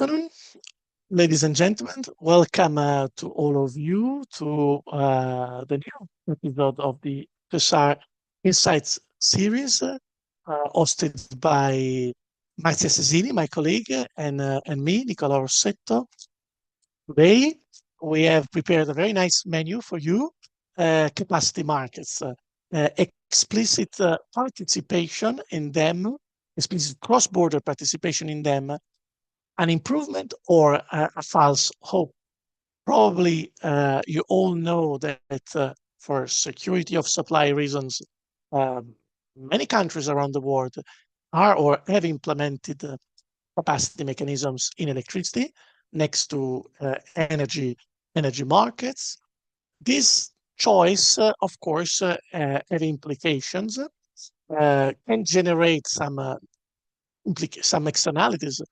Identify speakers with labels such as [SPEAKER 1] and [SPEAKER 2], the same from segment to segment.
[SPEAKER 1] Afternoon, ladies and gentlemen. Welcome to all of you to the new episode of the FSR Insights series, hosted by Marzia Cesini, my colleague, and me, Nicola Rossetto. Today, we have prepared a very nice menu for you, capacity markets, explicit participation in them, explicit cross-border participation in them, an improvement or a false hope. Probably you all know that for security of supply reasons, many countries around the world are or have implemented capacity mechanisms in electricity next to energy markets. This choice, of course, have implications, can generate some externalities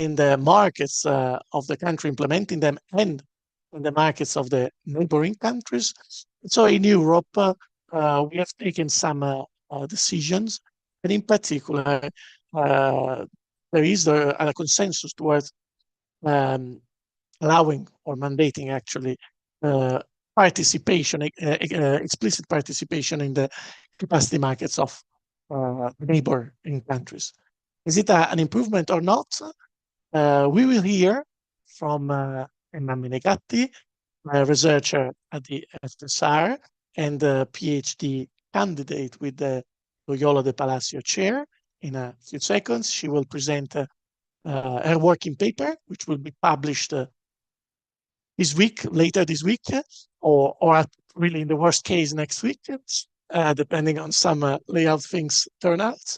[SPEAKER 1] in the markets of the country implementing them and in the markets of the neighboring countries. So in Europe, we have taken some decisions, and in particular, there is a consensus towards allowing or mandating actually participation, explicit participation in the capacity markets of neighboring countries. Is it an improvement or not? We will hear from Emma Menegatti, a researcher at the FSR and a PhD candidate with the Loyola de Palacio chair. In a few seconds, she will present her working paper, which will be published later this week, or really in the worst case next week, depending on some layout things turn out.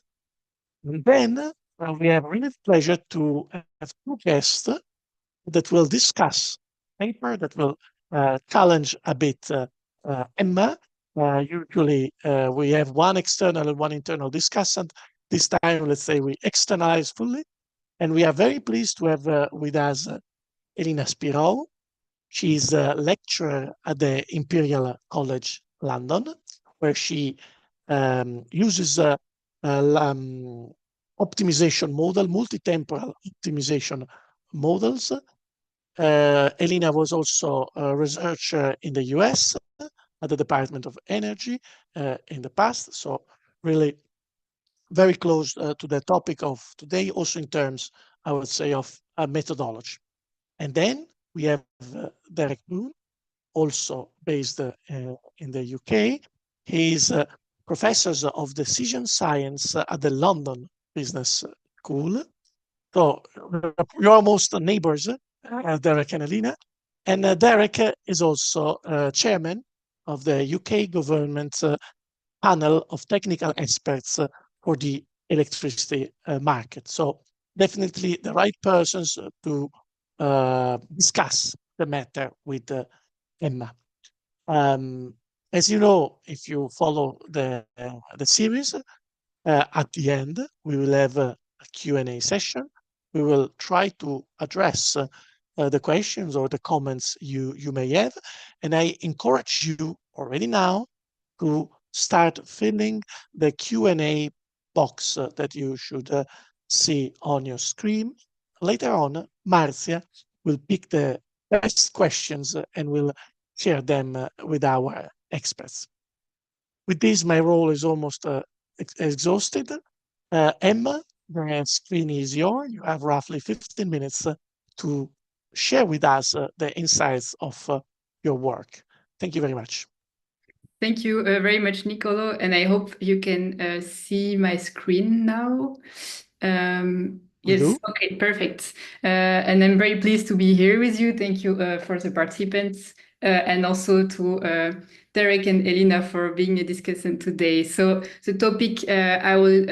[SPEAKER 1] And then we have really pleasure to have two guests that will discuss paper that will challenge a bit Emma. Usually we have one external and one internal discussant. This time, let's say we externalize fully. And we are very pleased to have with us Elina Spirou. She's a lecturer at the Imperial College London, where she uses optimization model, multi-temporal optimization models. Elina was also a researcher in the US at the Department of Energy in the past. So really very close to the topic of today, also in terms, I would say, of methodology. And then we have Derek Boone, also based in the UK. He is professor of decision science at the London Business School. So you're almost neighbors, Derek and Elina. And Derek is also chairman of the UK government panel of technical experts for the electricity market. So definitely the right persons to discuss the matter with Emma. As you know, if you follow the series, at the end, we will have a Q&A session. We will try to address the questions or the comments you may have. And I encourage you already now to start filling the Q&A box that you should see on your screen. Later on, Marzia will pick the best questions and will share them with our experts. With this, my role is almost exhausted. Emma, the screen is yours. You have roughly 15 minutes to share with us the insights of your work. Thank you very much.
[SPEAKER 2] Thank you very much, Nicolo, and I hope you can see my screen now. Yes, okay, perfect. And I'm very pleased to be here with you. Thank you for the participants and also to Derek and Elina for being a discussant today. So the topic I will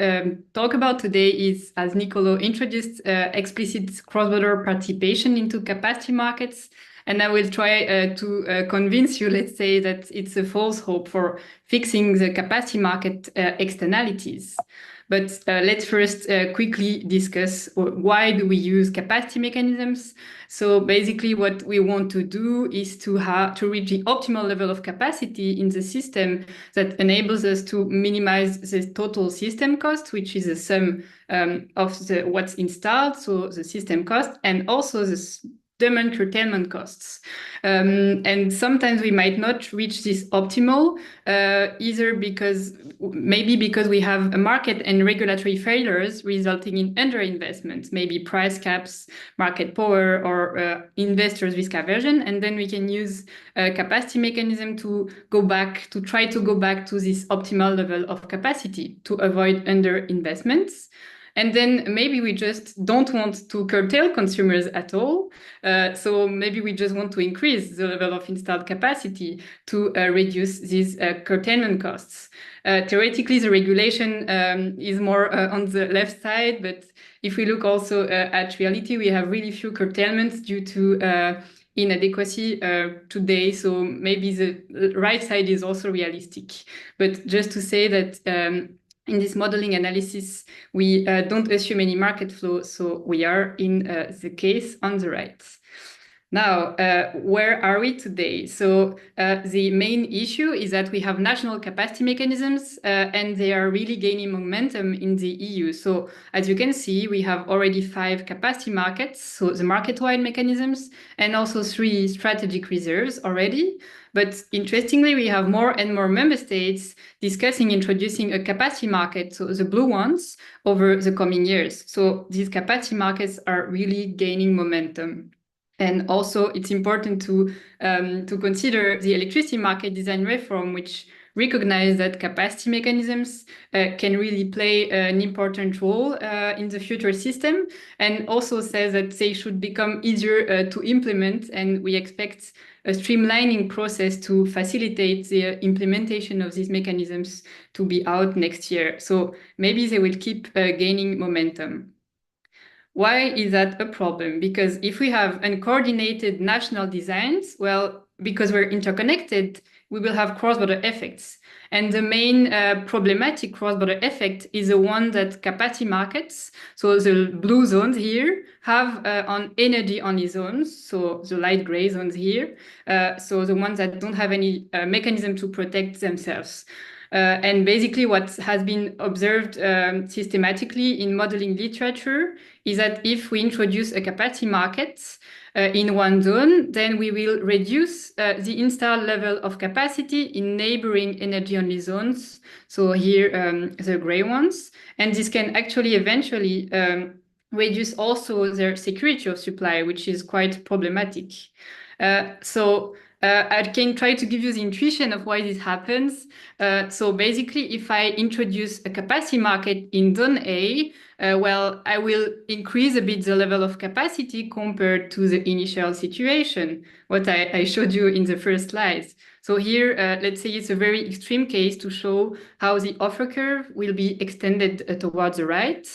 [SPEAKER 2] talk about today is, as Nicolo introduced, explicit cross-border participation into capacity markets. And I will try to convince you, let's say, that it's a false hope for fixing the capacity market externalities. But let's first quickly discuss why do we use capacity mechanisms. So basically what we want to do is to reach the optimal level of capacity in the system that enables us to minimize the total system cost, which is the sum of what's installed, so the system cost, and also the demand curtailment costs. And sometimes we might not reach this optimal, either because we have a market and regulatory failures resulting in underinvestment, maybe price caps, market power, or investors' risk aversion. And then we can use a capacity mechanism to try to go back to this optimal level of capacity to avoid underinvestments. And then maybe we just don't want to curtail consumers at all. So maybe we just want to increase the level of installed capacity to reduce these curtailment costs. Theoretically, the regulation is more on the left side, but if we look also at reality, we have really few curtailments due to inadequacy today. So maybe the right side is also realistic. But just to say that in this modeling analysis, we don't assume any market flow, so we are in the case on the right. Now, where are we today? So the main issue is that we have national capacity mechanisms and they are really gaining momentum in the EU. So as you can see, we have already 5 capacity markets, so the market-wide mechanisms, and also 3 strategic reserves already. But interestingly, we have more and more member states discussing introducing a capacity market, so the blue ones, over the coming years. So these capacity markets are really gaining momentum. And also, it's important to consider the electricity market design reform, which recognize that capacity mechanisms can really play an important role in the future system, and also says that they should become easier to implement, and we expect a streamlining process to facilitate the implementation of these mechanisms to be out next year. So maybe they will keep gaining momentum. Why is that a problem? Because if we have uncoordinated national designs, well, because we're interconnected, we will have cross-border effects. And the main problematic cross-border effect is the one that capacity markets, so the blue zones here, have on energy-only zones, so the light gray zones here, so the ones that don't have any mechanism to protect themselves. And basically what has been observed systematically in modeling literature is that if we introduce a capacity market in one zone, then we will reduce the installed level of capacity in neighboring energy-only zones. So here, the gray ones. And this can actually eventually reduce also their security of supply, which is quite problematic. I can try to give you the intuition of why this happens. So basically, if I introduce a capacity market in zone A, well, I will increase a bit the level of capacity compared to the initial situation, what I showed you in the first slides. So here, let's say it's a very extreme case to show how the offer curve will be extended towards the right.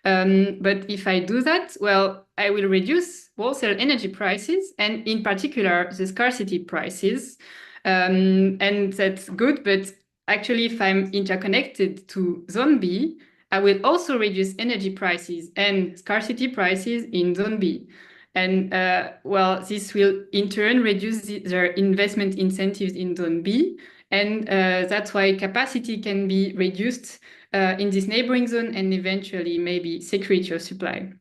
[SPEAKER 2] But if I do that, well, I will reduce wholesale energy prices, and in particular, the scarcity prices. And that's good, but actually, if I'm interconnected to zone B, I will also reduce energy prices and scarcity prices in zone B. And well, this will in turn reduce their investment incentives in zone B. And that's why capacity can be reduced in this neighboring zone and eventually maybe security of supply.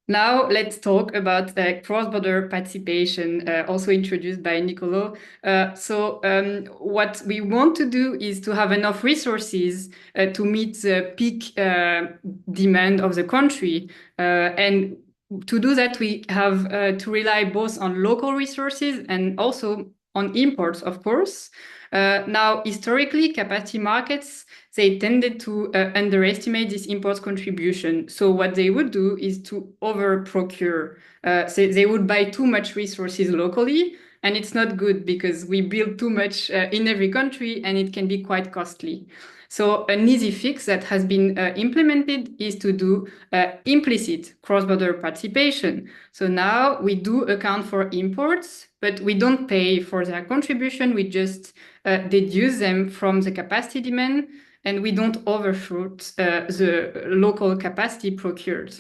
[SPEAKER 2] Now let's talk about cross-border participation, also introduced by Nicolo. What we want to do is to have enough resources to meet the peak demand of the country. And to do that, we have to rely both on local resources and also on imports, of course. Now, historically, capacity markets, they tended to underestimate this imports contribution. So what they would do is to over-procure. So they would buy too much resources locally, and it's not good because we build too much in every country, and it can be quite costly. So an easy fix that has been implemented is to do implicit cross-border participation. So now we do account for imports, but we don't pay for their contribution. We just deduce them from the capacity demand. and we don't overshoot the local capacity procured.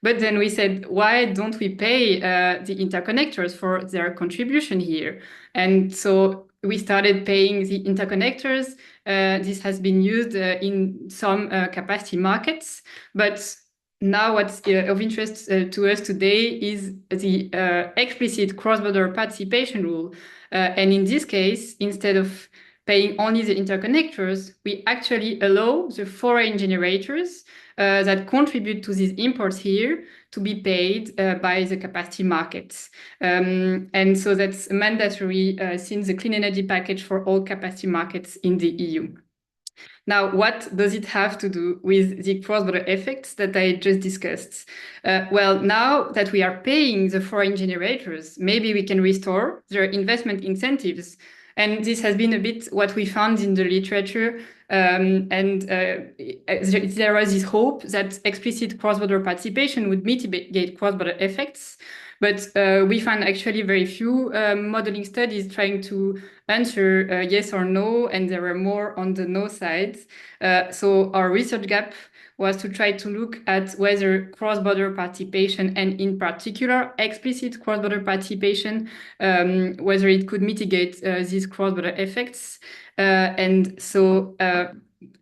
[SPEAKER 2] But then we said, why don't we pay the interconnectors for their contribution here? And so we started paying the interconnectors. This has been used in some capacity markets, but now what's of interest to us today is the explicit cross-border participation rule. And in this case, instead of paying only the interconnectors, we actually allow the foreign generators that contribute to these imports here to be paid by the capacity markets. And so that's mandatory since the clean energy package for all capacity markets in the EU. Now, what does it have to do with the cross-border effects that I just discussed? Well, now that we are paying the foreign generators, maybe we can restore their investment incentives. And this has been a bit what we found in the literature. There was this hope that explicit cross-border participation would mitigate cross-border effects. But we found actually very few modeling studies trying to answer yes or no, and there were more on the no side. So our research gap was to try to look at whether cross-border participation, and in particular explicit cross-border participation, whether it could mitigate these cross-border effects. And so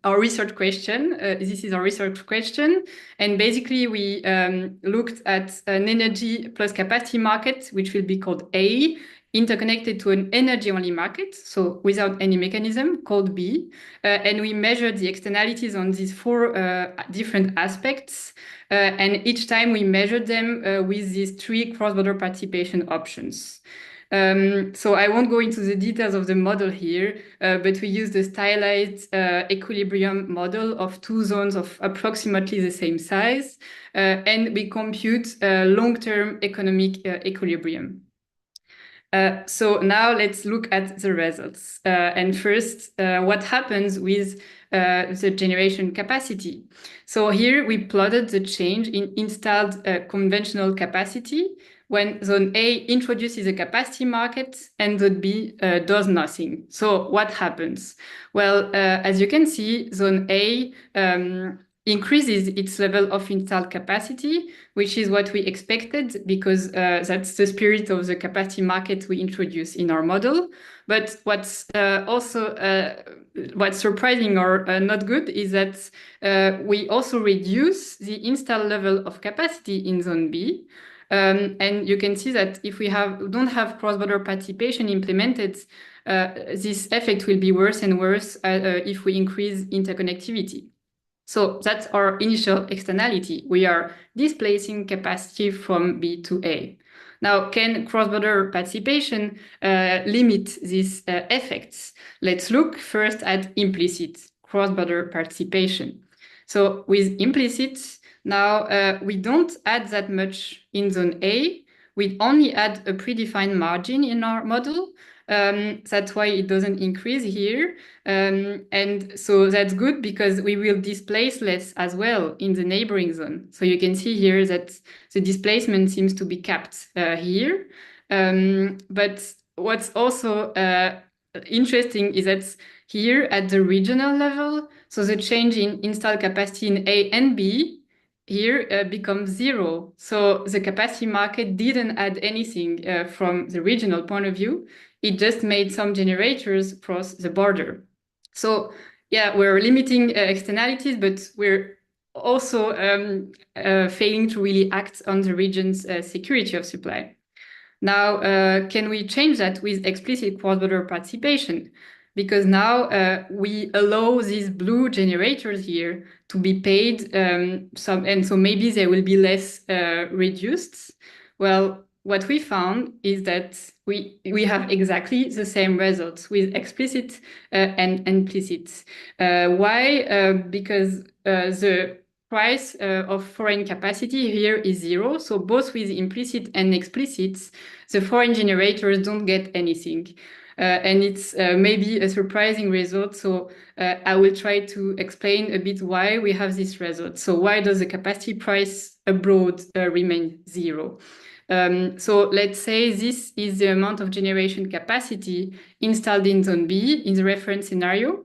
[SPEAKER 2] our research question, this is our research question. And basically we looked at an energy plus capacity market, which will be called A, interconnected to an energy-only market, so without any mechanism, called B. And we measured the externalities on these four different aspects. And each time we measured them with these three cross-border participation options. So I won't go into the details of the model here, but we use the stylized equilibrium model of two zones of approximately the same size, and we compute long-term economic equilibrium. So now let's look at the results. And first, what happens with the generation capacity. So here we plotted the change in installed conventional capacity when zone A introduces a capacity market and zone B does nothing. So what happens? Well, as you can see, zone A increases its level of installed capacity, which is what we expected because that's the spirit of the capacity market we introduce in our model. But what's what's surprising or not good is that we also reduce the installed level of capacity in zone B. And you can see that if we don't have cross-border participation implemented, this effect will be worse and worse if we increase interconnectivity. So that's our initial externality. We are displacing capacity from B to A. Now, can cross-border participation limit these effects? Let's look first at implicit cross-border participation. So with implicit, now we don't add that much in zone A. We only add a predefined margin in our model. That's why it doesn't increase here. And so that's good because we will displace less as well in the neighboring zone. So you can see here that the displacement seems to be capped here. But what's also interesting is that here at the regional level, so the change in installed capacity in A and B here becomes zero. So the capacity market didn't add anything from the regional point of view. It just made some generators cross the border. So yeah, we're limiting externalities, but we're also failing to really act on the region's security of supply. Now, can we change that with explicit cross-border participation? Because now we allow these blue generators here to be paid and so maybe they will be less reduced. Well, what we found is that we have exactly the same results with explicit and implicit. Why? Because the price of foreign capacity here is zero. So both with implicit and explicit, the foreign generators don't get anything. And it's maybe a surprising result. So I will try to explain a bit why we have this result. So why does the capacity price abroad remain zero? So let's say this is the amount of generation capacity installed in zone B in the reference scenario.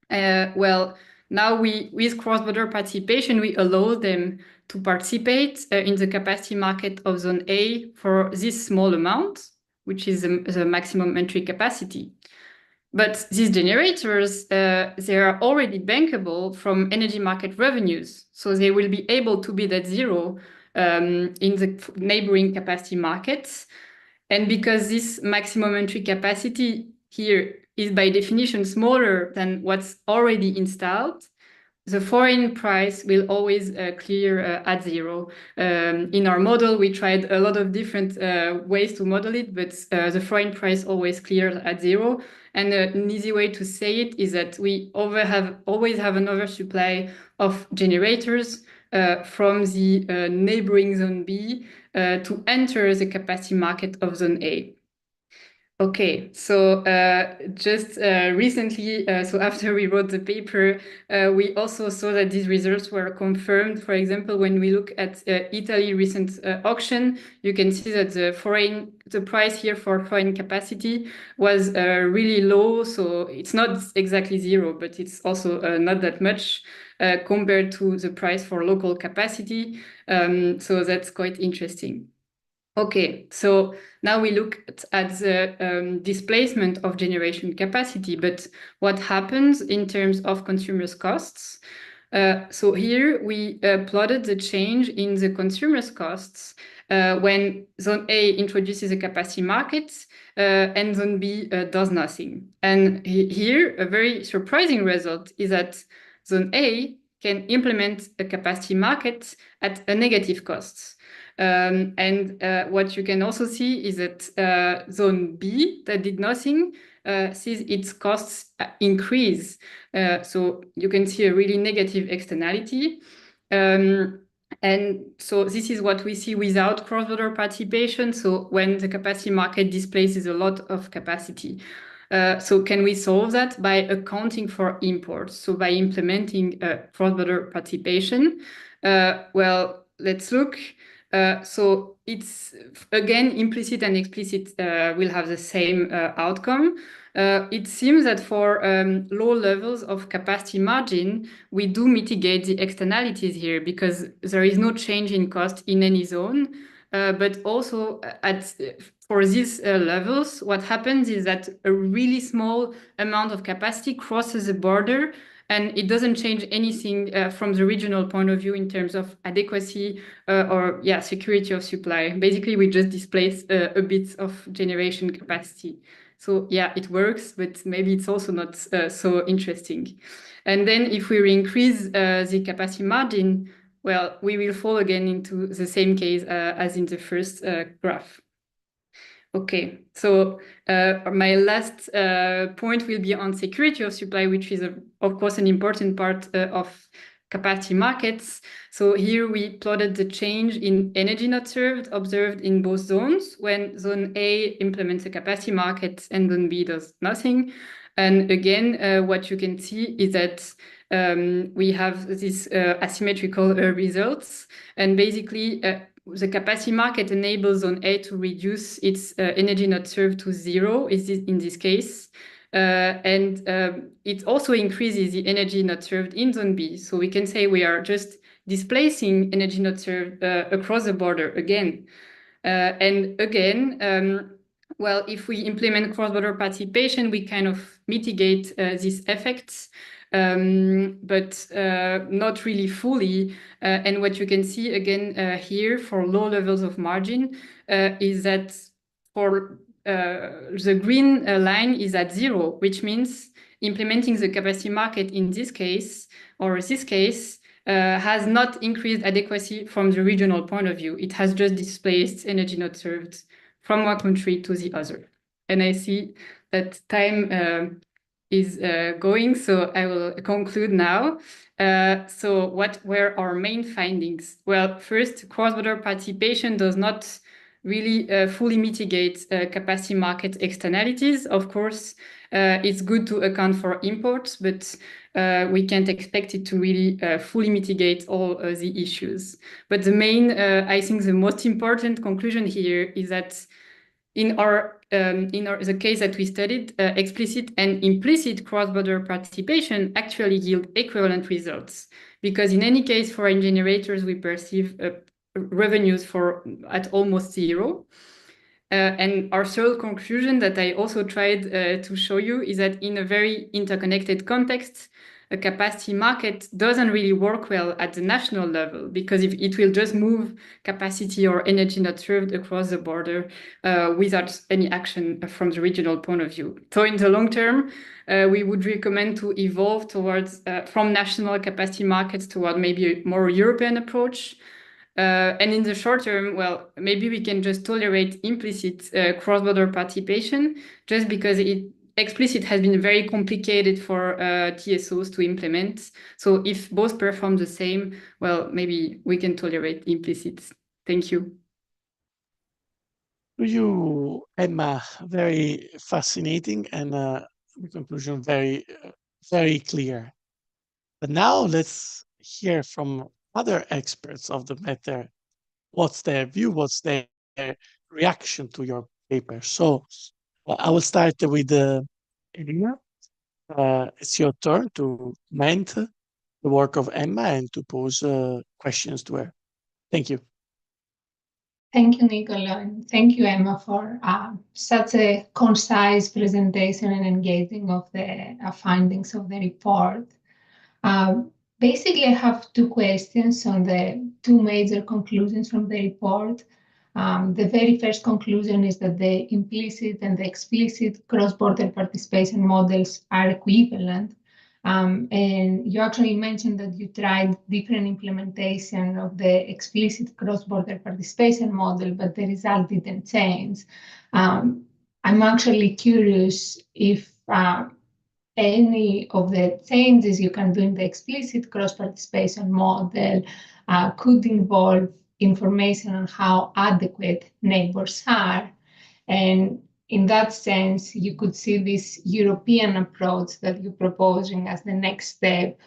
[SPEAKER 2] Well, Now with cross-border participation, we allow them to participate in the capacity market of zone A for this small amount, which is the maximum entry capacity. But these generators, they are already bankable from energy market revenues. So they will be able to bid at zero in the neighboring capacity markets. And because this maximum entry capacity here is by definition smaller than what's already installed, the foreign price will always clear at zero. In our model, we tried a lot of different ways to model it, but the foreign price always clears at zero. And an easy way to say it is that we always have an oversupply of generators from the neighboring zone B to enter the capacity market of zone A. Okay, so just recently, so after we wrote the paper, we also saw that these results were confirmed. For example, when we look at Italy recent auction, you can see that the price here for foreign capacity was really low. So it's not exactly zero, but it's also not that much compared to the price for local capacity. So that's quite interesting. Okay, so now we look at the displacement of generation capacity, but what happens in terms of consumers' costs? So here we plotted the change in the consumers' costs when Zone A introduces a capacity market and Zone B does nothing. And here, a very surprising result is that Zone A can implement a capacity market at a negative cost. And what you can also see is that zone B that did nothing sees its costs increase. So you can see a really negative externality. And so this is what we see without cross-border participation. So when the capacity market displaces a lot of capacity. So can we solve that by accounting for imports? So by implementing cross-border participation? Well, let's look. So it's, again, implicit and explicit will have the same outcome. It seems that for low levels of capacity margin, we do mitigate the externalities here because there is no change in cost in any zone. But also for these levels, what happens is that a really small amount of capacity crosses the border and it doesn't change anything from the regional point of view in terms of adequacy or security of supply. Basically, we just displace a bit of generation capacity. So yeah, it works, but maybe it's also not so interesting. And then if we increase the capacity margin, well, we will fall again into the same case as in the first graph. Okay, so my last point will be on security of supply, which is, of course, an important part of capacity markets. So here we plotted the change in energy not served observed in both zones when zone A implements a capacity market and zone B does nothing. And again, what you can see is that we have these asymmetrical results. And basically, the capacity market enables zone A to reduce its energy not served to zero in this case. And it also increases the energy not served in zone B. So we can say we are just displacing energy not served across the border again. And again, well, if we implement cross-border participation, we kind of mitigate these effects. But not really fully. And what you can see again here for low levels of margin is that for the green line is at zero, which means implementing the capacity market in this case, or this case, has not increased adequacy from the regional point of view. It has just displaced energy not served from one country to the other. And I see that time is going, so I will conclude now. So what were our main findings? Well, first, cross-border participation does not really fully mitigate capacity market externalities. Of course, it's good to account for imports, but we can't expect it to really fully mitigate all the issues. But the main, I think the most important conclusion here is that in the case that we studied, explicit and implicit cross-border participation actually yield equivalent results, because in any case, foreign generators, we perceive revenues at almost zero. And our third conclusion that I also tried to show you is that in a very interconnected context, a capacity market doesn't really work well at the national level, because if it will just move capacity or energy not served across the border without any action from the regional point of view. So in the long term, we would recommend to evolve towards from national capacity markets toward maybe a more European approach. And in the short term, well, maybe we can just tolerate implicit cross-border participation, just because explicit has been very complicated for TSOs to implement. So if both perform the same, well, maybe we can tolerate implicit. Thank you.
[SPEAKER 1] To you, Emma, very fascinating, and in conclusion, very clear. But now let's hear from other experts of the matter. What's their view? What's their reaction to your paper? So I will start with Elena. It's your turn to comment the work of Emma and to pose questions to her. Thank you.
[SPEAKER 3] Thank you, Nicola, and thank you, Emma, for such a concise presentation and engaging of the findings of the report. Basically, I have two questions on the two major conclusions from the report. The very first conclusion is that the implicit and the explicit cross-border participation models are equivalent. And you actually mentioned that you tried different implementation of the explicit cross-border participation model, but the result didn't change. I'm actually curious if any of the changes you can do in the explicit cross-participation model could involve information on how adequate neighbors are. And in that sense, you could see this European approach that you're proposing as the next step,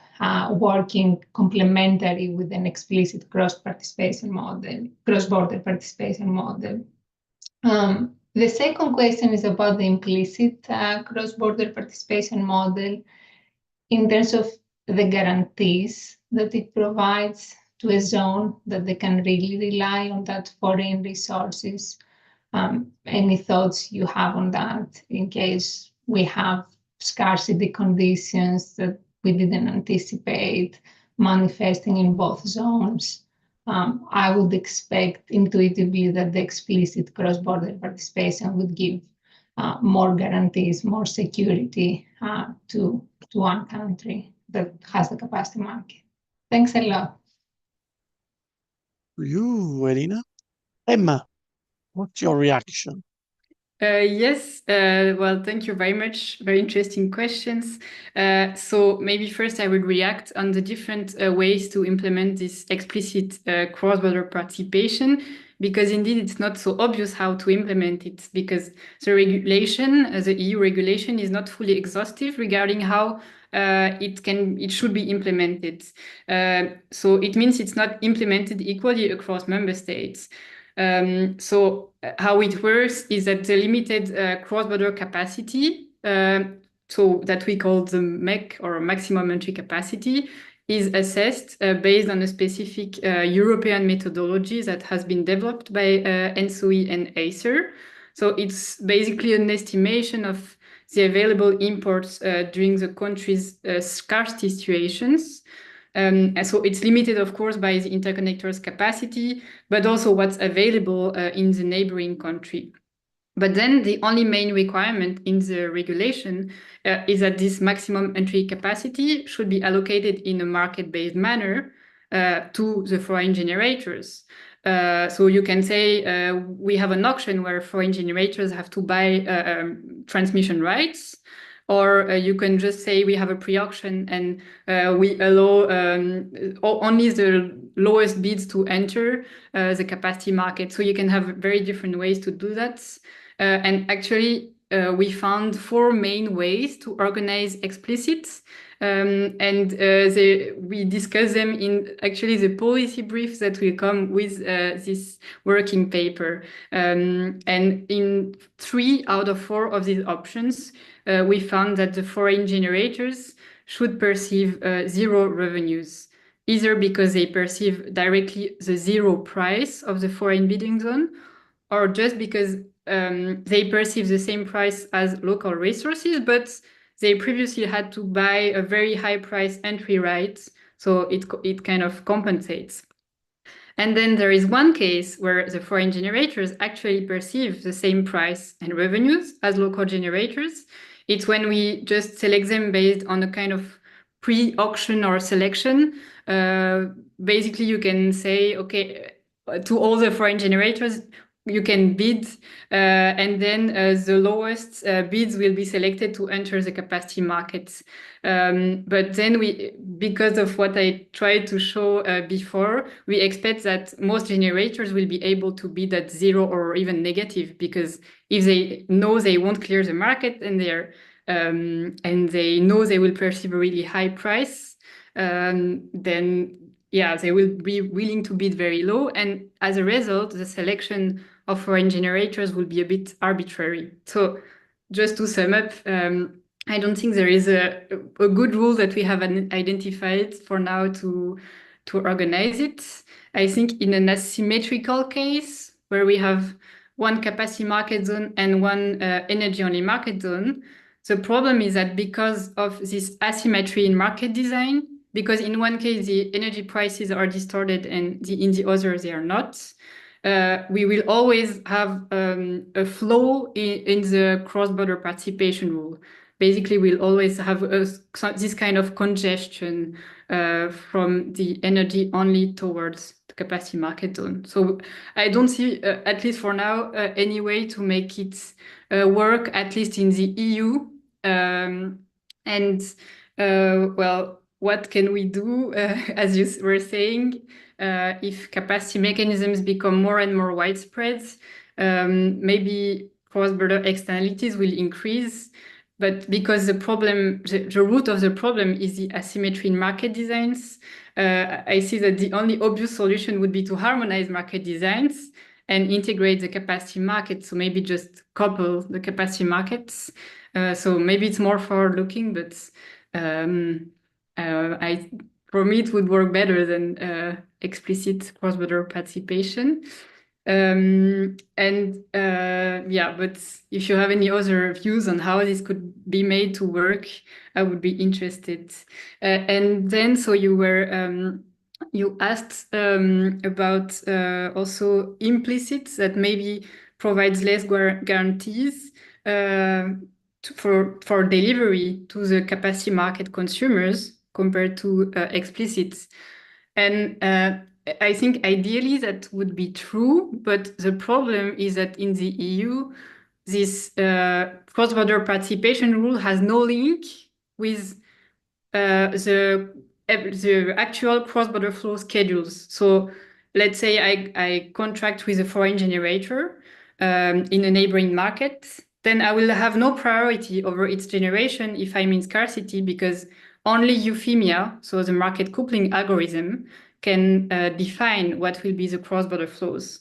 [SPEAKER 3] working complementary with an explicit cross-participation model, cross-border participation model. The second question is about the implicit cross-border participation model in terms of the guarantees that it provides to a zone that they can really rely on that foreign resources. Any thoughts you have on that in case we have scarcity conditions that we didn't anticipate manifesting in both zones? I would expect intuitively that the explicit cross-border participation would give more guarantees, more security to one country that has the capacity market. Thanks a lot.
[SPEAKER 1] To you, Elena. Emma, what's your reaction?
[SPEAKER 2] Yes, well, thank you very much. Very interesting questions. So maybe first I would react on the different ways to implement this explicit cross-border participation, because indeed it's not so obvious how to implement it, because the regulation, the EU regulation, is not fully exhaustive regarding how it should be implemented. So it means it's not implemented equally across member states. So how it works is that the limited cross-border capacity, so that we call the MEC, or maximum entry capacity, is assessed based on a specific European methodology that has been developed by ENSOE and ACER. So it's basically an estimation of the available imports during the country's scarcity situations. And so it's limited, of course, by the interconnector's capacity, but also what's available in the neighboring country. But then the only main requirement in the regulation is that this maximum entry capacity should be allocated in a market-based manner to the foreign generators. So you can say we have an auction where foreign generators have to buy transmission rights. Or you can just say we have a pre-auction and we allow only the lowest bids to enter the capacity market. So you can have very different ways to do that. And actually, we found 4 main ways to organize explicit. We discuss them in actually the policy brief that will come with this working paper. And in 3 out of 4 of these options, we found that the foreign generators should perceive 0 revenues, either because they perceive directly the 0 price of the foreign bidding zone, or just because they perceive the same price as local resources, but they previously had to buy a very high price entry right, so it kind of compensates. And then there is one case where the foreign generators actually perceive the same price and revenues as local generators. It's when we just select them based on a kind of pre-auction or selection. Basically, you can say, okay, to all the foreign generators, you can bid, and then the lowest bids will be selected to enter the capacity markets. But then because of what I tried to show before, we expect that most generators will be able to bid at 0 or even negative, because if they know they won't clear the market and they know they will perceive a really high price, then yeah, they will be willing to bid very low. And as a result, the selection of foreign generators will be a bit arbitrary. So just to sum up, I don't think there is a good rule that we have identified for now to organize it. I think in an asymmetrical case where we have one capacity market zone and one energy-only market zone, the problem is that because of this asymmetry in market design, because in one case the energy prices are distorted and in the other they are not, we will always have a flow in the cross-border participation rule. Basically, we'll always have this kind of congestion from the energy only towards the capacity market zone. So I don't see, at least for now, any way to make it work, at least in the EU. Well, what can we do, as you were saying? If capacity mechanisms become more and more widespread, maybe cross-border externalities will increase. But because the root of the problem is the asymmetry in market designs, I see that the only obvious solution would be to harmonize market designs and integrate the capacity market. So maybe just couple the capacity markets. So maybe it's more forward-looking, but for me, it would work better than explicit cross-border participation. Yeah, but if you have any other views on how this could be made to work, I would be interested. And then, so you asked about also implicit, that maybe provides less guarantees for delivery to the capacity market consumers compared to explicit. And I think ideally that would be true, but the problem is that in the EU, this cross-border participation rule has no link with the actual cross-border flow schedules. So let's say I contract with a foreign generator in a neighboring market, then I will have no priority over its generation if I'm in scarcity, because only euphemia, so the market coupling algorithm, can define what will be the cross-border flows.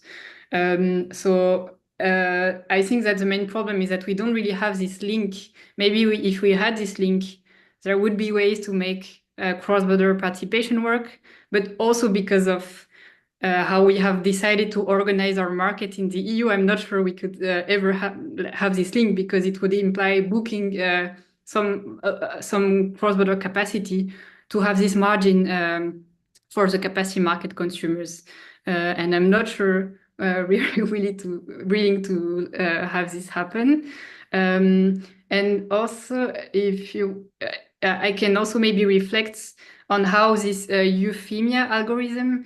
[SPEAKER 2] So I think that the main problem is that we don't really have this link. Maybe if we had this link, there would be ways to make cross-border participation work, but also because of how we have decided to organize our market in the EU, I'm not sure we could ever have this link, because it would imply booking some cross-border capacity to have this margin for the capacity market consumers. And I'm not sure we're willing to have this happen. And also, I can also maybe reflect on how this euphemia algorithm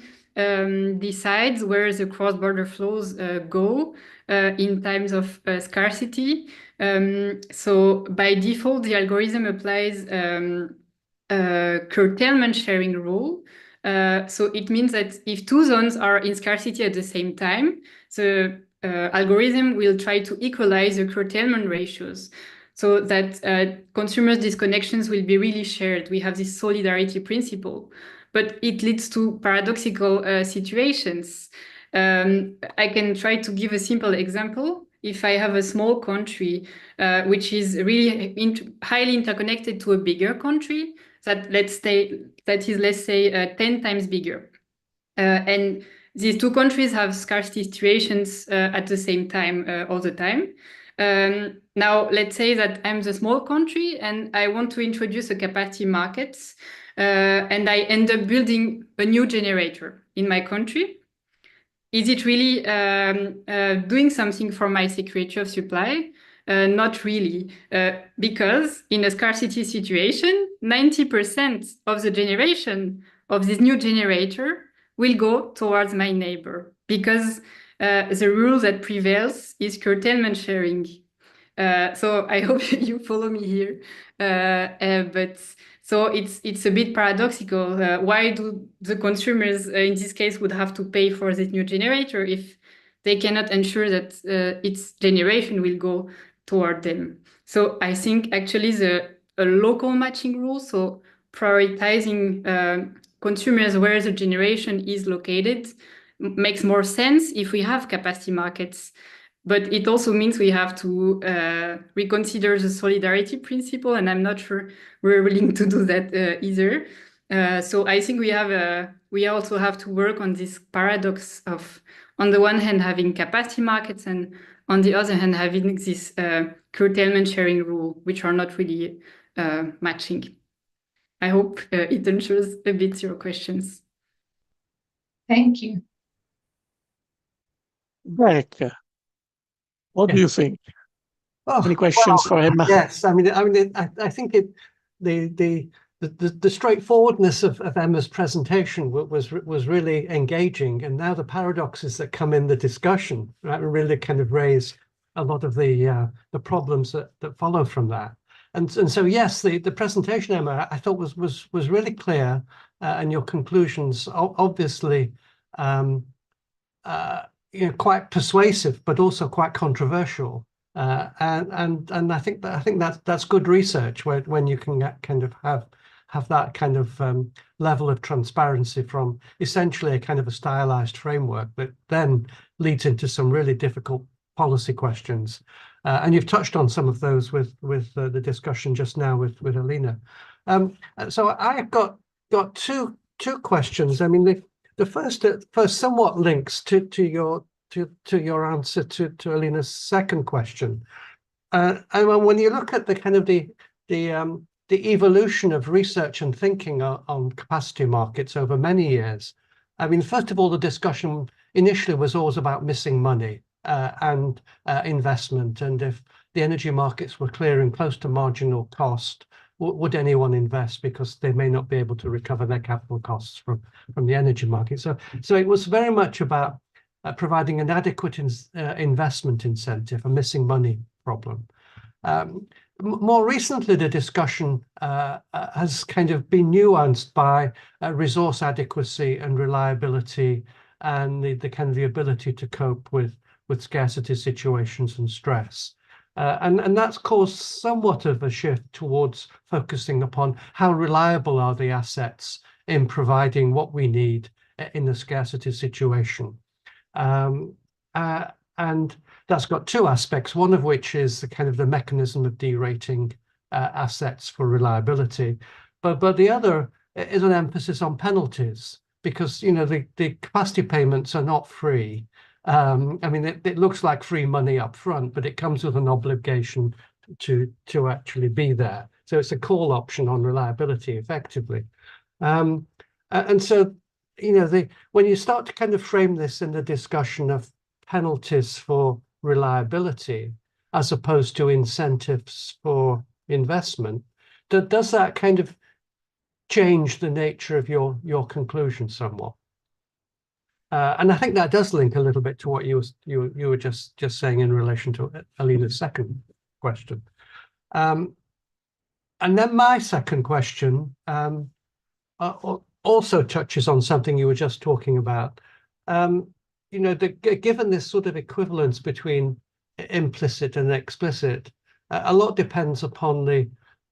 [SPEAKER 2] decides where the cross-border flows go in times of scarcity. So by default, the algorithm applies curtailment sharing rule. So it means that if 2 zones are in scarcity at the same time, the algorithm will try to equalize the curtailment ratios so that consumers' disconnections will be really shared. We have this solidarity principle, but it leads to paradoxical situations. I can try to give a simple example. If I have a small country which is really highly interconnected to a bigger country that let's say 10 times bigger, and these two countries have scarcity situations at the same time all the time. Now, let's say that I'm the small country and I want to introduce a capacity market, and I end up building a new generator in my country. Is it really doing something for my security of supply? Not really, because in a scarcity situation, 90% of the generation of this new generator will go towards my neighbor, because the rule that prevails is curtailment sharing. So I hope you follow me here. But so it's a bit paradoxical. Why do the consumers in this case would have to pay for this new generator if they cannot ensure that its generation will go toward them? So I think actually a local matching rule, so prioritizing consumers where the generation is located, makes more sense if we have capacity markets. But it also means we have to reconsider the solidarity principle, and I'm not sure we're willing to do that either. So I think we also have to work on this paradox of, on the one hand, having capacity markets, and on the other hand, having this curtailment sharing rule, which are not really matching. I hope it answers a bit your questions.
[SPEAKER 3] Thank you.
[SPEAKER 1] Derek, what do you think? Any questions for Emma?
[SPEAKER 4] Yes, I think the straightforwardness of Emma's presentation was really engaging, and now the paradoxes that come in the discussion, right, really kind of raise a lot of the problems that follow from that. And so yes, the presentation, Emma, I thought was really clear, and your conclusions obviously quite persuasive, but also quite controversial. And I think that's good research when you can kind of have that kind of level of transparency from essentially a kind of a stylized framework that then leads into some really difficult policy questions. And you've touched on some of those with the discussion just now with Alina. So I've got two questions. I mean, the first somewhat links to your answer to Alina's second question. And when you look at the kind of the evolution of research and thinking on capacity markets over many years, I mean, first of all, the discussion initially was always about missing money and investment, and if the energy markets were clearing close to marginal cost, would anyone invest, because they may not be able to recover their capital costs from the energy market. So it was very much about providing an adequate investment incentive, a missing money problem. More recently, the discussion has kind of been nuanced by resource adequacy and reliability, and the kind of the ability to cope with scarcity situations and stress. And that's caused somewhat of a shift towards focusing upon how reliable are the assets in providing what we need in the scarcity situation. And that's got two aspects, one of which is the kind of the mechanism of derating assets for reliability, but the other is an emphasis on penalties, because the capacity payments are not free. I mean, it looks like free money up front, but it comes with an obligation to actually be there. So it's a call option on reliability, effectively. And so, when you start to kind of frame this in the discussion of penalties for reliability as opposed to incentives for investment, does that kind of change the nature of your conclusion somewhat? And I think that does link a little bit to what you were just saying in relation to Alina's second question. And then my second question also touches on something you were just talking about. given this sort of equivalence between implicit and explicit, a lot depends upon the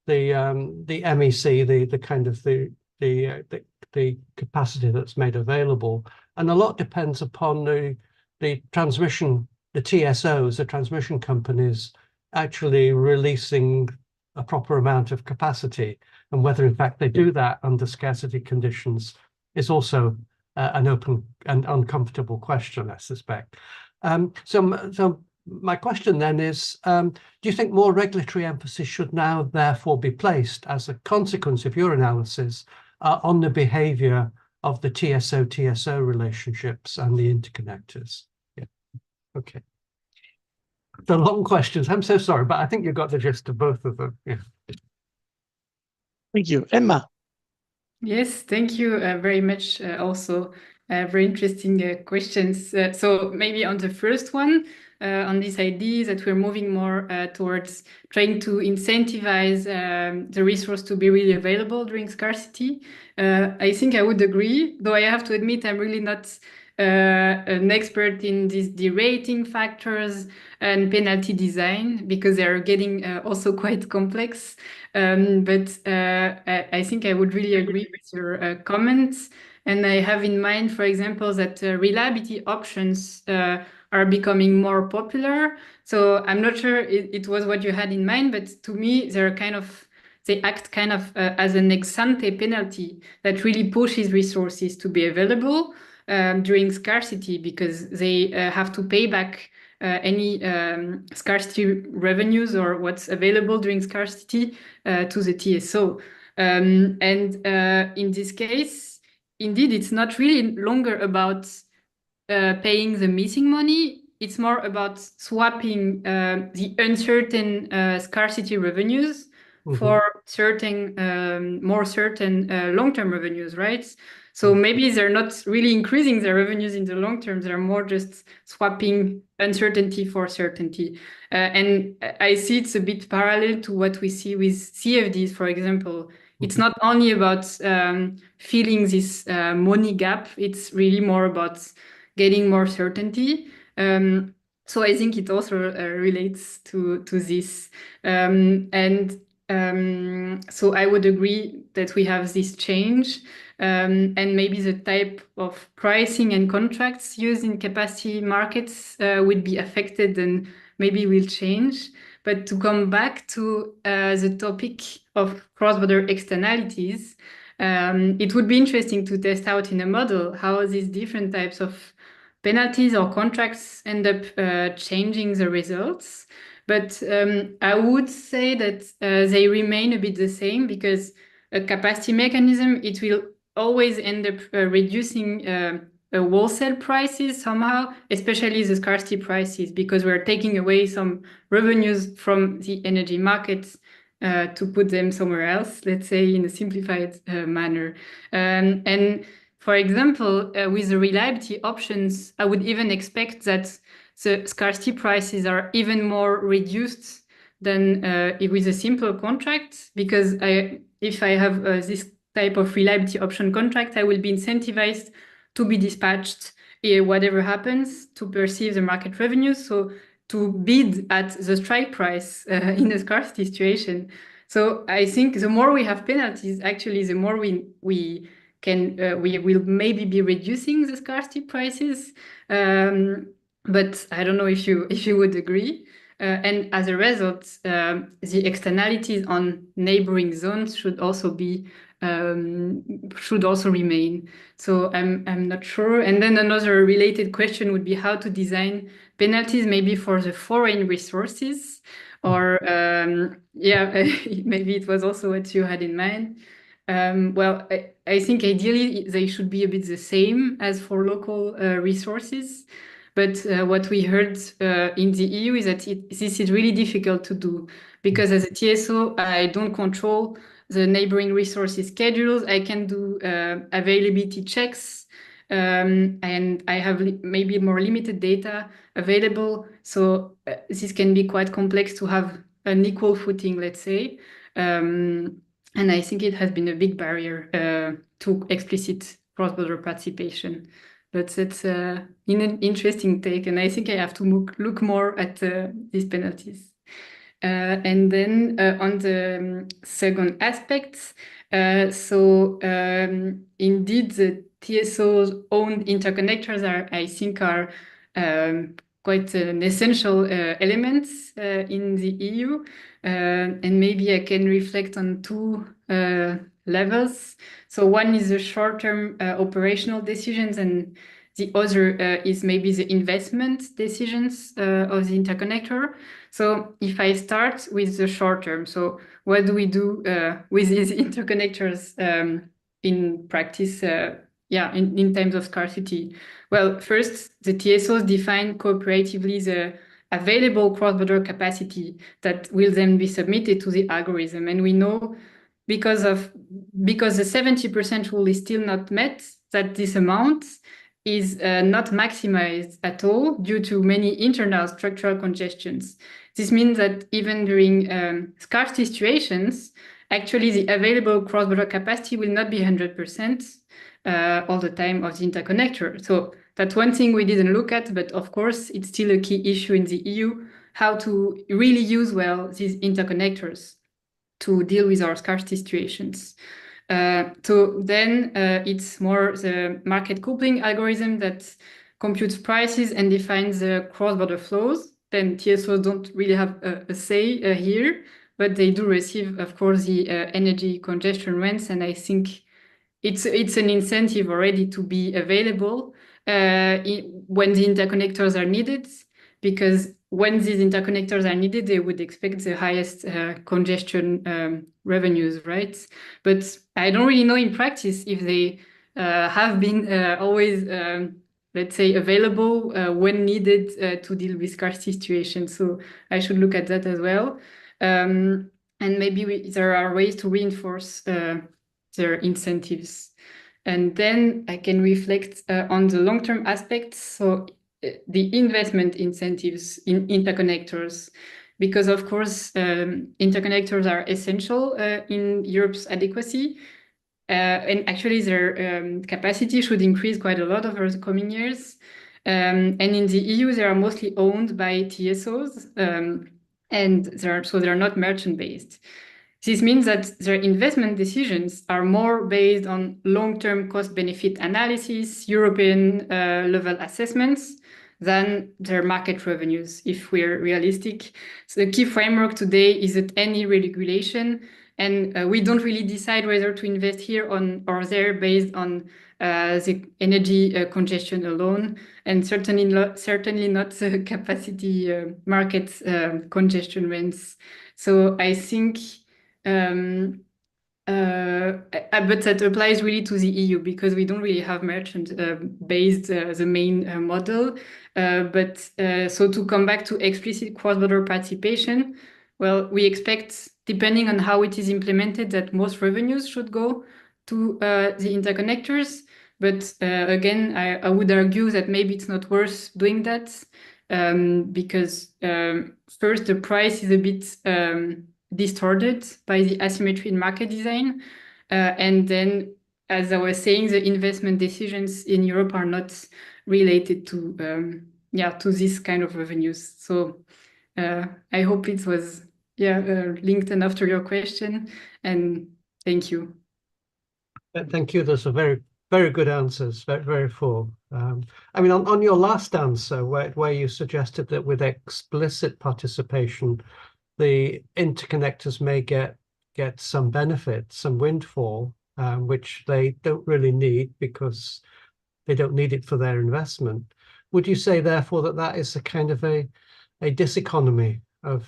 [SPEAKER 4] MEC, the kind of the capacity that's made available, and a lot depends upon the transmission, the TSOs, the transmission companies, actually releasing a proper amount of capacity, and whether in fact they do that under scarcity conditions is also an open and uncomfortable question, I suspect. So my question then is, do you think more regulatory emphasis should now therefore be placed as a consequence of your analysis on the behavior of the TSO-TSO relationships and the interconnectors? Yeah, okay. The long questions, I'm so sorry, but I think you got the gist of both of them. Yeah.
[SPEAKER 1] Thank you. Emma.
[SPEAKER 2] Yes, thank you very much. Also, very interesting questions. So maybe on the first one, on this idea that we're moving more towards trying to incentivize the resource to be really available during scarcity. I think I would agree, though I have to admit I'm really not an expert in these derating factors and penalty design, because they are getting also quite complex. But I think I would really agree with your comments. And I have in mind, for example, that reliability options are becoming more popular. So I'm not sure it was what you had in mind, but to me, they act kind of as an ex-ante penalty that really pushes resources to be available during scarcity, because they have to pay back any scarcity revenues or what's available during scarcity to the TSO. And in this case, indeed, it's not really longer about paying the missing money. It's more about swapping the uncertain scarcity revenues for certain, more certain long-term revenues, right? So maybe they're not really increasing their revenues in the long term. They're more just swapping uncertainty for certainty. And I see it's a bit parallel to what we see with CFDs, for example. It's not only about filling this money gap. It's really more about getting more certainty. So I think it also relates to this. So I would agree that we have this change. And maybe the type of pricing and contracts used in capacity markets would be affected and maybe will change. But to come back to the topic of cross-border externalities, it would be interesting to test out in a model how these different types of penalties or contracts end up changing the results. But I would say that they remain a bit the same, because a capacity mechanism, it will always end up reducing wholesale prices somehow, especially the scarcity prices, because we're taking away some revenues from the energy markets to put them somewhere else, let's say in a simplified manner. And for example, with the reliability options, I would even expect that the scarcity prices are even more reduced than with a simple contract, because if I have this type of reliability option contract, I will be incentivized to be dispatched whatever happens, to perceive the market revenues, so to bid at the strike price in a scarcity situation. So I think the more we have penalties, actually, the more we will maybe be reducing the scarcity prices. But I don't know if you would agree. And as a result, the externalities on neighboring zones should also remain. So I'm not sure. And then another related question would be how to design penalties maybe for the foreign resources, or maybe it was also what you had in mind. Well, I think ideally they should be a bit the same as for local resources. But what we heard in the EU is that this is really difficult to do, because as a TSO, I don't control the neighboring resources schedules. I can do availability checks, and I have maybe more limited data available. So this can be quite complex to have an equal footing, let's say. And I think it has been a big barrier to explicit cross-border participation. But that's an interesting take, and I think I have to look more at these penalties. And then on the second aspect, indeed the TSO's own interconnectors I think are quite an essential element in the EU. And maybe I can reflect on two levels. So one is the short-term operational decisions, and the other is maybe the investment decisions of the interconnector. So if I start with the short term, so what do we do with these interconnectors in practice? In times of scarcity. Well, first, the TSOs define cooperatively the available cross-border capacity that will then be submitted to the algorithm. And we know because the 70% rule is still not met, that this amount is not maximized at all due to many internal structural congestions. This means that even during scarcity situations, actually the available cross-border capacity will not be 100% all the time of the interconnector. So that's one thing we didn't look at, but of course it's still a key issue in the EU, how to really use well these interconnectors to deal with our scarcity situations. So then it's more the market coupling algorithm that computes prices and defines the cross-border flows. Then TSOs don't really have a say here, but they do receive, of course, the energy congestion rents, and I think it's an incentive already to be available when the interconnectors are needed, because when these interconnectors are needed, they would expect the highest congestion revenues, right? But I don't really know in practice if they have been always, let's say, available when needed to deal with scarcity situations. So I should look at that as well. And maybe there are ways to reinforce their incentives. And then I can reflect on the long-term aspects. So the investment incentives in interconnectors, because of course interconnectors are essential in Europe's adequacy, and actually their capacity should increase quite a lot over the coming years. And in the EU, they are mostly owned by TSOs, and they're not merchant-based. This means that their investment decisions are more based on long-term cost-benefit analysis, European level assessments, than their market revenues, if we're realistic. So the key framework today is that any regulation, and we don't really decide whether to invest here or there based on the energy congestion alone, and certainly not the capacity market congestion rents. So I think but that applies really to the EU, because we don't really have merchant-based the main model. So to come back to explicit cross-border participation, well, we expect, depending on how it is implemented, that most revenues should go to the interconnectors. But again, I would argue that maybe it's not worth doing that, because first, the price is a bit distorted by the asymmetry in market design. And then, as I was saying, the investment decisions in Europe are not related to this kind of revenues. So I hope it was linked enough to your question, and thank you.
[SPEAKER 4] Thank you. Those are very, very good answers, very, very full. I mean, on your last answer, where you suggested that with explicit participation, the interconnectors may get some benefit, some windfall, which they don't really need because they don't need it for their investment. Would you say, therefore, that is a kind of a diseconomy of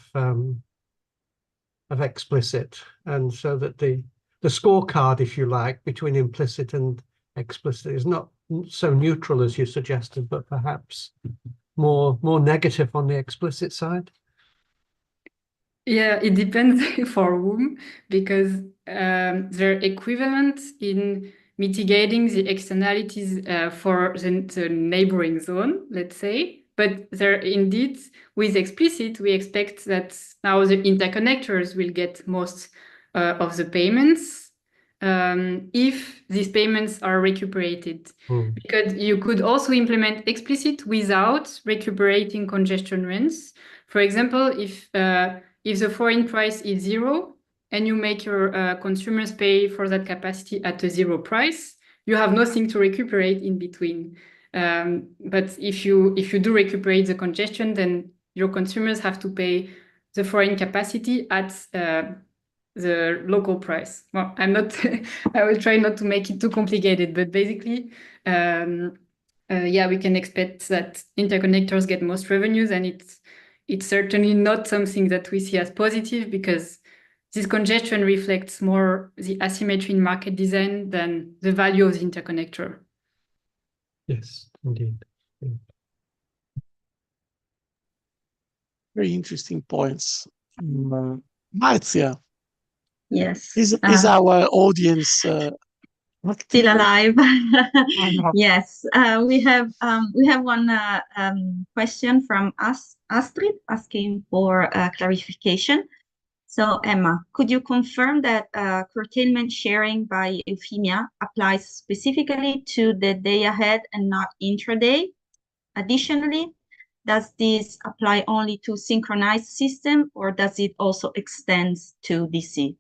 [SPEAKER 4] explicit, and so that the scorecard, if you like, between implicit and explicit is not so neutral as you suggested, but perhaps more negative on the explicit side?
[SPEAKER 2] Yeah, it depends for whom, because they're equivalent in mitigating the externalities for the neighboring zone, let's say. But they're indeed, with explicit, we expect that now the interconnectors will get most of the payments. if these payments are recuperated. Because you could also implement explicit without recuperating congestion rents. For example, if the foreign price is 0 and you make your consumers pay for that capacity at a 0 price, you have nothing to recuperate in between. But if you do recuperate the congestion, then your consumers have to pay the foreign capacity at the local price. Well, I will try not to make it too complicated, but basically, yeah, we can expect that interconnectors get most revenues, and it's certainly not something that we see as positive, because this congestion reflects more the asymmetry in market design than the value of the interconnector.
[SPEAKER 4] Yes, indeed.
[SPEAKER 1] Very interesting points. Marzia,
[SPEAKER 5] Yes.
[SPEAKER 1] is our audience
[SPEAKER 5] Still alive?
[SPEAKER 1] know.
[SPEAKER 5] Yes. We have one question from Astrid asking for clarification. So Emma, could you confirm that curtailment sharing by Euphemia applies specifically to the day ahead and not intraday? Additionally, does this apply only to synchronized system, or does it also extend to DC?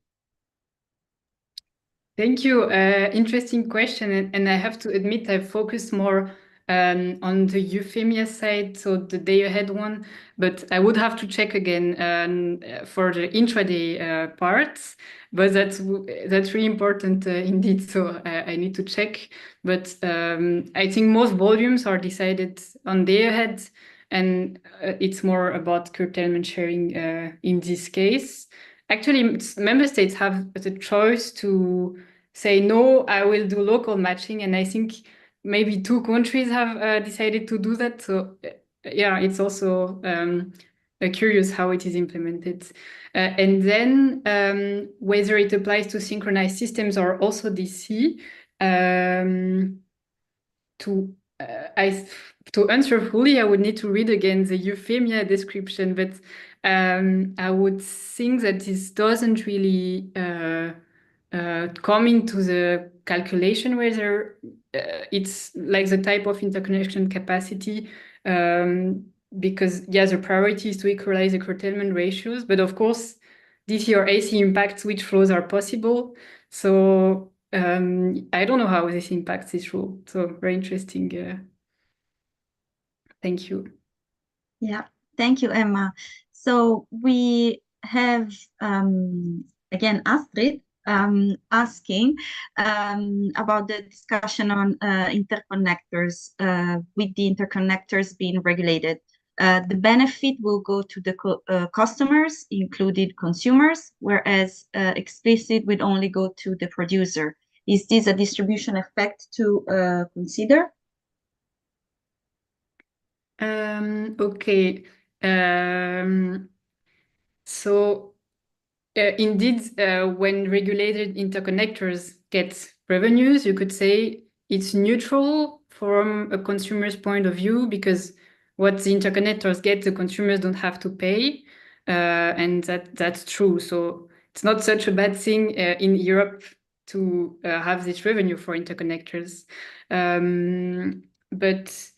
[SPEAKER 2] Thank you. Interesting question. And I have to admit, I've focused more on the Euphemia side, so the day ahead one, but I would have to check again for the intraday parts. But that's really important indeed. So I need to check. But I think most volumes are decided on day ahead, and it's more about curtailment sharing in this case. Actually, member states have the choice to say, no, I will do local matching. And I think maybe 2 countries have decided to do that. So yeah, it's also curious how it is implemented. And then whether it applies to synchronized systems or also DC, to answer fully, I would need to read again the Euphemia description, but I would think that this doesn't really come into the calculation whether it's like the type of interconnection capacity, because yeah, the priority is to equalize the curtailment ratios, but of course DC or AC impacts which flows are possible. So I don't know how this impacts this rule. So very interesting. Thank you.
[SPEAKER 5] Yeah, thank you, Emma. So we have again Astrid asking about the discussion on interconnectors, with the interconnectors being regulated. The benefit will go to the customers, included consumers, whereas explicit would only go to the producer. Is this a distribution effect to consider?
[SPEAKER 2] Okay. So indeed, when regulated interconnectors get revenues, you could say it's neutral from a consumer's point of view, because what the interconnectors get, the consumers don't have to pay, and that's true. So it's not such a bad thing in Europe to have this revenue for interconnectors. But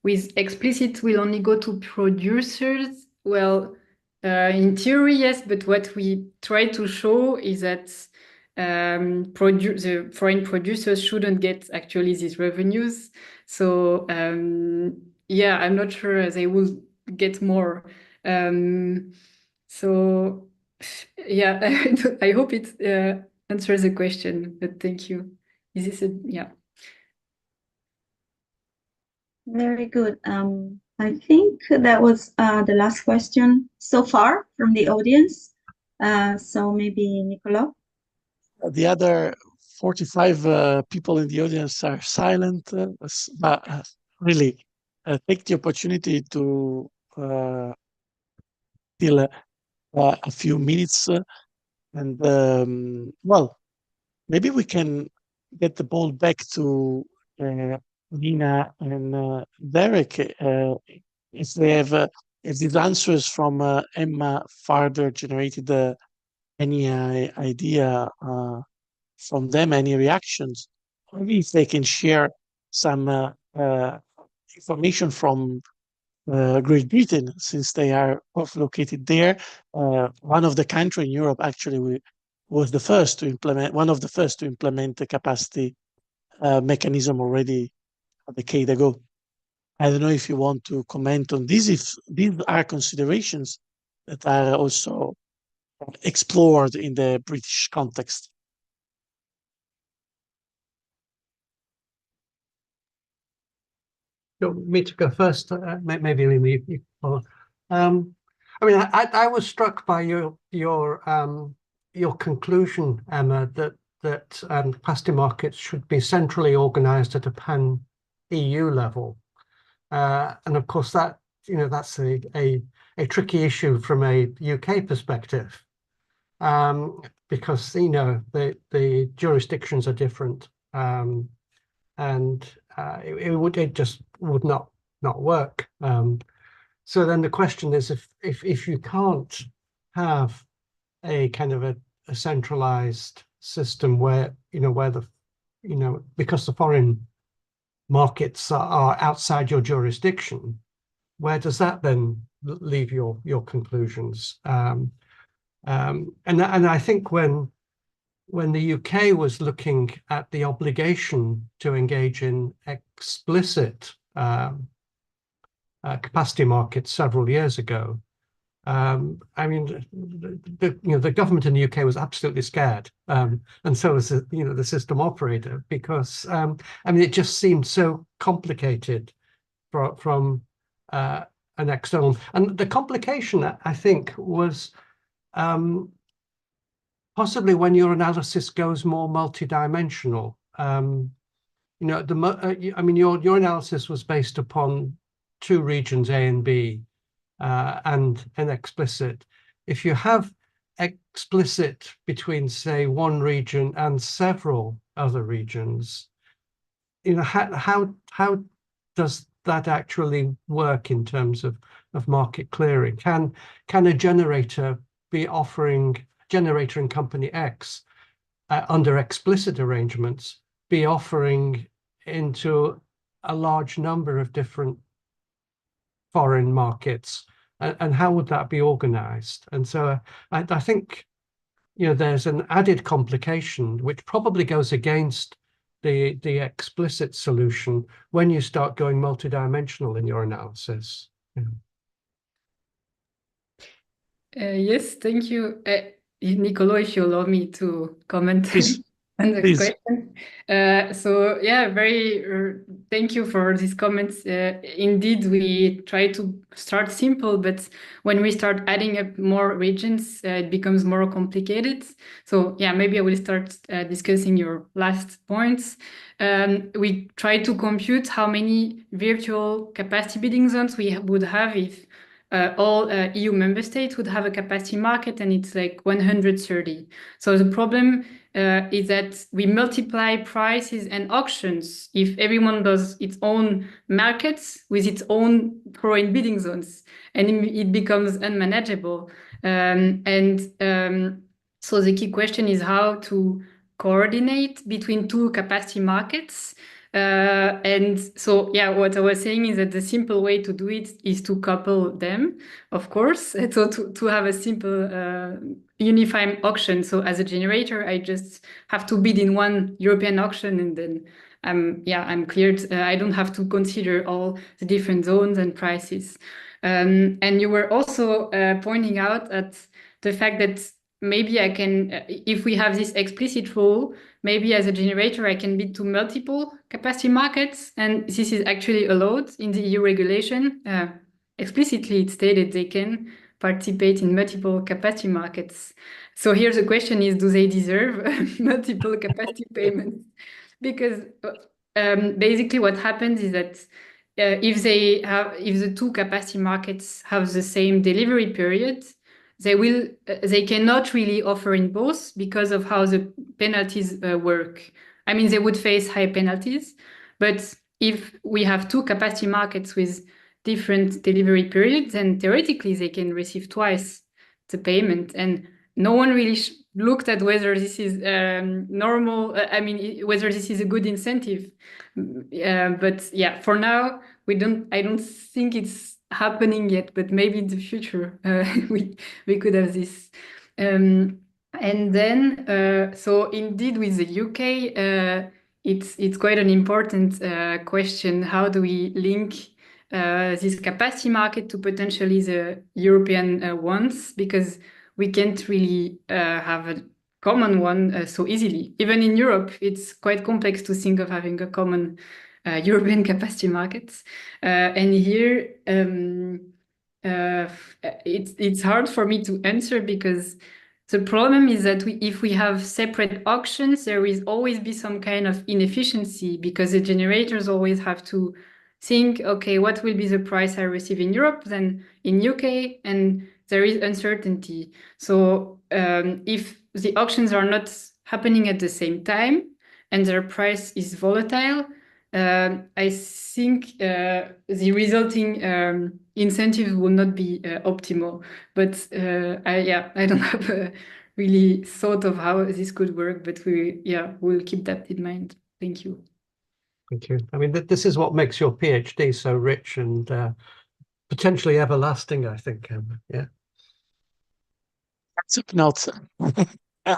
[SPEAKER 2] with explicit, we'll only go to producers. Well, in theory, yes, but what we try to show is that the foreign producers shouldn't get actually these revenues. So yeah, I'm not sure they will get more. So yeah, I hope it answers the question, but thank you. Is this yeah.
[SPEAKER 5] Very good. I think that was the last question so far from the audience. So maybe Nicola.
[SPEAKER 1] The other 45 people in the audience are silent, but really take the opportunity to still a few minutes, and well, maybe we can get the ball back to Nina and Derek if they have if these answers from Emma further generated any idea from them any reactions. Maybe if they can share some information from Great Britain, since they are both located there. One of the countries in Europe actually was the first to implement, one of the first to implement the capacity mechanism already a decade ago. I don't know if you want to comment on this, if these are considerations that are also explored in the British context.
[SPEAKER 4] You want me to go first? Maybe you follow. I mean, I was struck by your conclusion, Emma, that capacity markets should be centrally organised at a pan-EU level, and of course that's a tricky issue from a UK perspective, because the jurisdictions are different, and it just would not work. So then the question is, if you can't have a kind of a centralized system where because the foreign markets are outside your jurisdiction, where does that then leave your conclusions? And I think when the UK was looking at the obligation to engage in explicit capacity markets several years ago, I mean, the government in the UK was absolutely scared, and so was the system operator, because I mean, it just seemed so complicated from an external, and the complication, I think, was possibly when your analysis goes more multidimensional. I mean, your analysis was based upon two regions, A and B, and an explicit. If you have explicit between, say, one region and several other regions, how does that actually work in terms of market clearing? Can a generator be offering, generator in company X, under explicit arrangements, be offering into a large number of different foreign markets, and how would that be organized? And so I think there's an added complication which probably goes against the explicit solution when you start going multidimensional in your analysis.
[SPEAKER 2] Yes, thank you. Nicolo, if you allow me to comment on the question. So yeah, thank you for these comments. Indeed, we try to start simple, but when we start adding up more regions, it becomes more complicated. So yeah, maybe I will start discussing your last points. We try to compute how many virtual capacity bidding zones we would have if all EU member states would have a capacity market, and it's like 130. So the problem is that we multiply prices and auctions if everyone does its own markets with its own foreign bidding zones, and it becomes unmanageable. So the key question is how to coordinate between two capacity markets. And so, yeah, what I was saying is that the simple way to do it is to couple them, of course. So to have a simple unified auction. So as a generator, I just have to bid in one European auction, and then I'm cleared. I don't have to consider all the different zones and prices. And you were also pointing out at the fact that maybe I can, if we have this explicit rule, maybe as a generator, I can bid to multiple capacity markets. And this is actually allowed in the EU regulation. Explicitly, it's stated they can participate in multiple capacity markets. So here's the question is, do they deserve multiple capacity payments? Because basically what happens is that if the two capacity markets have the same delivery period, they cannot really offer in both because of how the penalties work. I mean, they would face high penalties, but if we have two capacity markets with different delivery periods, then theoretically they can receive twice the payment. And no one really looked at whether this is normal. I mean, whether this is a good incentive. But yeah, for now, I don't think it's happening yet, but maybe in the future we could have this. And then, so indeed with the UK, it's quite an important question. How do we link this capacity market to potentially the European ones? Because we can't really have a common one so easily. Even in Europe, it's quite complex to think of having a common European capacity market. And here, it's hard for me to answer because the problem is that if we have separate auctions, there will always be some kind of inefficiency because the generators always have to think, okay, what will be the price I receive in Europe, then in UK, and there is uncertainty. So if the auctions are not happening at the same time and their price is volatile, I think the resulting incentives will not be optimal. But I don't have really thought of how this could work, but we'll keep that in mind. Thank you.
[SPEAKER 4] Thank you. I mean, this is what makes your PhD so rich and potentially everlasting, I think, Emma. Yeah.
[SPEAKER 1] That's not.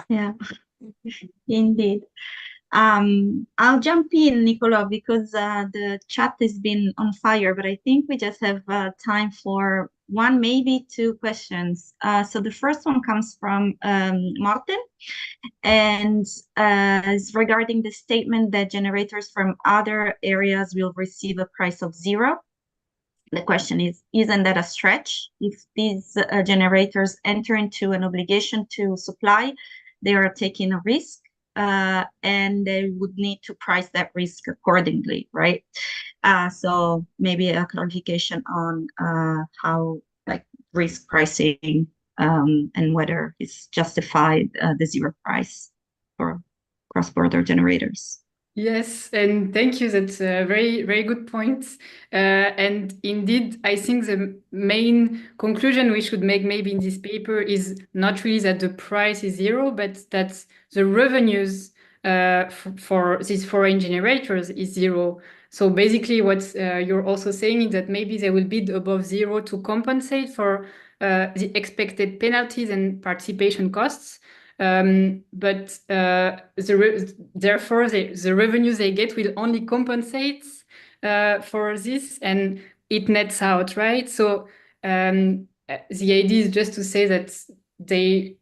[SPEAKER 5] Yeah, indeed. I'll jump in, Nicola, because the chat has been on fire, but I think we just have time for one, maybe two questions. So the first one comes from Martin, and is regarding the statement that generators from other areas will receive a price of zero. The question is, isn't that a stretch? If these generators enter into an obligation to supply, they are taking a risk. And they would need to price that risk accordingly, right? So maybe a clarification on how risk pricing and whether it's justified the zero price for cross-border generators.
[SPEAKER 2] Yes, and thank you. That's a very, very good point. And indeed, I think the main conclusion we should make maybe in this paper is not really that the price is zero, but that the revenues for these foreign generators is zero. So basically what you're also saying is that maybe they will bid above zero to compensate for the expected penalties and participation costs. But therefore, the revenues they get will only compensate for this, and it nets out, right? So the idea is just to say that they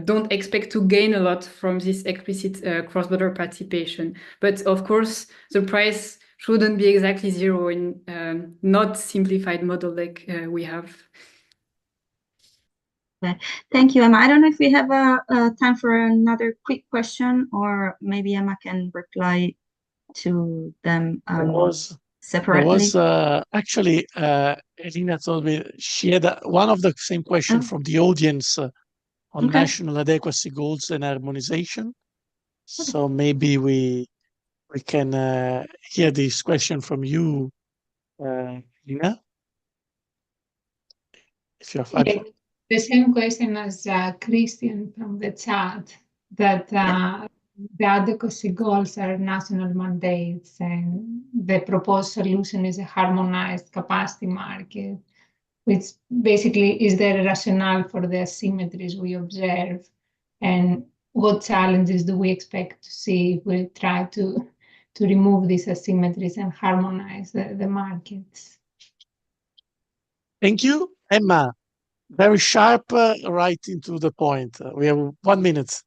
[SPEAKER 2] don't expect to gain a lot from this explicit cross-border participation. But of course, the price shouldn't be exactly zero in not simplified model like we have.
[SPEAKER 5] Okay. Thank you, Emma. I don't know if we have time for another quick question, or maybe Emma can reply to them separately.
[SPEAKER 1] There was actually, Elina told me she had one of the same questions from the audience on national adequacy goals and harmonization. So maybe we can hear this question from you, Elina, if you're fine.
[SPEAKER 3] Yeah, the same question as Christian from the chat, that the adequacy goals are national mandates and the proposed solution is a harmonized capacity market, which basically is the rationale for the asymmetries we observe, and what challenges do we expect to see if we try to remove these asymmetries and harmonize the markets.
[SPEAKER 1] Thank you, Emma. Very sharp, right into the point. We have 1 minute.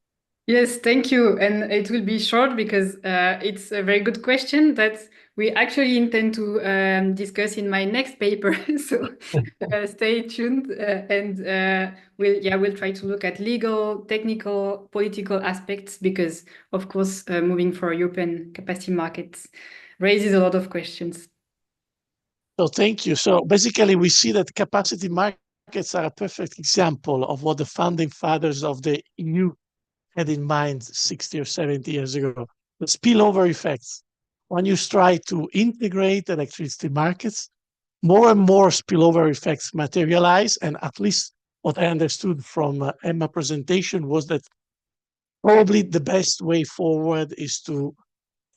[SPEAKER 2] Yes, thank you. And it will be short because it's a very good question that we actually intend to discuss in my next paper. So stay tuned, and we'll try to look at legal, technical, political aspects because, of course, moving for European capacity markets raises a lot of questions.
[SPEAKER 1] So thank you. So basically, we see that capacity markets are a perfect example of what the founding fathers of the EU had in mind 60 or 70 years ago. The spillover effects. When you try to integrate electricity markets, more and more spillover effects materialize, and at least what I understood from Emma's presentation was that probably the best way forward is to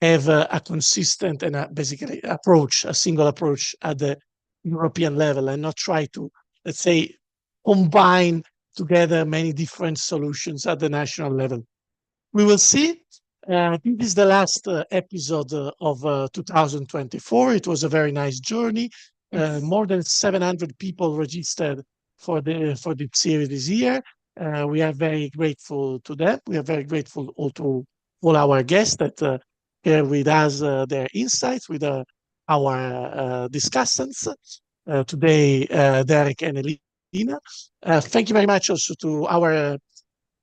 [SPEAKER 1] have a consistent and basically approach, a single approach at the European level, and not try to, let's say, combine together many different solutions at the national level. We will see. This is the last episode of 2024. It was a very nice journey.
[SPEAKER 5] Yes.
[SPEAKER 1] More than 700 people registered for the series this year. We are very grateful to them. We are very grateful to all our guests that share with us their insights, with our discussants. Today, Derek and Elina. Thank you very much also to our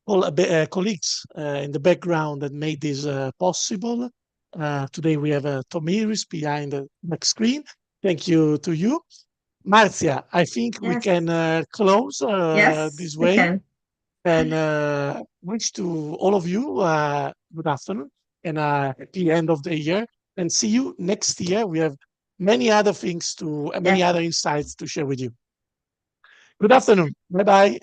[SPEAKER 1] all colleagues in the background that made this possible. Today we have Tom Iris behind the back screen. Thank you to you. Marzia, I think we
[SPEAKER 5] Yes.
[SPEAKER 1] can close
[SPEAKER 5] Yes,
[SPEAKER 1] this
[SPEAKER 5] we
[SPEAKER 1] way
[SPEAKER 5] can.
[SPEAKER 1] and wish to all of you good afternoon and happy end of the year. And see you next year. We have many other things many
[SPEAKER 5] Yes.
[SPEAKER 1] other insights to share with you. Good afternoon. Bye-bye.